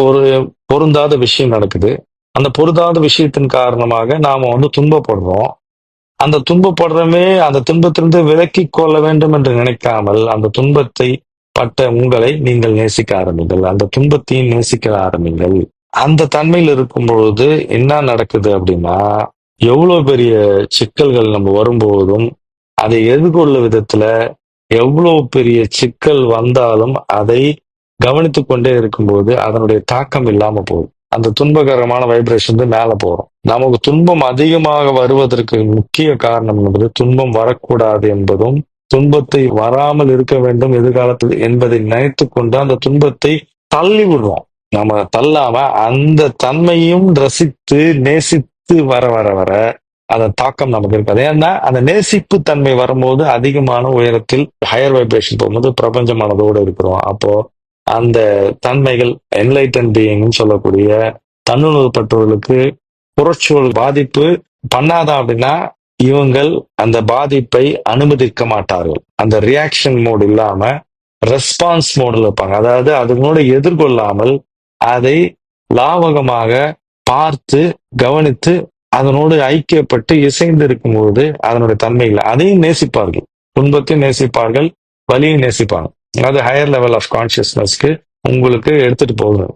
ஒரு பொருந்தாத விஷயம் நடக்குது. அந்த பொருந்தாத விஷயத்தின் காரணமாக நாம துன்பப்படுறோம். அந்த துன்பப்படுறமே அந்த துன்பத்திலிருந்து விலக்கிக் கொள்ள வேண்டும் என்று நினைக்காமல், அந்த துன்பத்தை பட்ட உங்களை நீங்கள் நேசிக்க ஆரம்பிங்கள். அந்த துன்பத்தையும் நேசிக்க ஆரம்பிங்கள். அந்த தன்மையில் இருக்கும் பொழுது என்ன நடக்குது அப்படின்னா, எவ்வளவு பெரிய சிக்கல்கள் நம்ம வரும்போதும், அதை எதிர்கொள்ள விதத்துல எவ்வளவு பெரிய சிக்கல் வந்தாலும் அதை கவனித்துக் கொண்டே இருக்கும்போது அதனுடைய தாக்கம் இல்லாம போகுது. அந்த துன்பகரமான வைப்ரேஷன் மேல போறோம். நமக்கு துன்பம் அதிகமாக வருவதற்கு முக்கிய காரணம் என்பது துன்பம் வரக்கூடாது என்பதும், துன்பத்தை வராமல் இருக்க வேண்டும் எதிர்காலத்தில் என்பதை நினைத்துக் கொண்டு அந்த துன்பத்தை தள்ளி விடுறோம். நம்ம தள்ளாம அந்த தன்மையும் ரசித்து நேசித்து வர வர வர அதன் தாக்கம் நமக்கு இருக்காது. ஏன்னா அந்த நேசிப்பு தன்மை வரும்போது அதிகமான உயரத்தில் ஹையர் வைப்ரேஷன் போகும்போது பிரபஞ்சமானதோடு இருக்கிறோம். அப்போ அந்த தன்மைகள் என்லைட்டன் பீயிங்னு சொல்லக்கூடிய தன்னுணர்வு பெற்றவர்களுக்கு புறச்சூழல் பாதிப்பு பண்ணாதா அப்படின்னா இவங்கள் அந்த பாதிப்பை அனுமதிக்க மாட்டார்கள். அந்த ரியாக்ஷன் மோட் இல்லாம ரெஸ்பான்ஸ் மோடில் இருப்பாங்க. அதாவது அதனோட எதிர்கொள்ளாமல் அதை லாவகமாக பார்த்து கவனித்து அதனோடு ஐக்கியப்பட்டு இசைந்து இருக்கும்போது அதனுடைய தன்மைகளை அதையும் நேசிப்பார்கள். துன்பத்தையும் நேசிப்பார்கள், வலியும் நேசிப்பாங்க. அதாவது ஹையர் லெவல் ஆஃப் கான்சியஸ்னஸ்க்கு உங்களுக்கு எடுத்துட்டு போகணும்.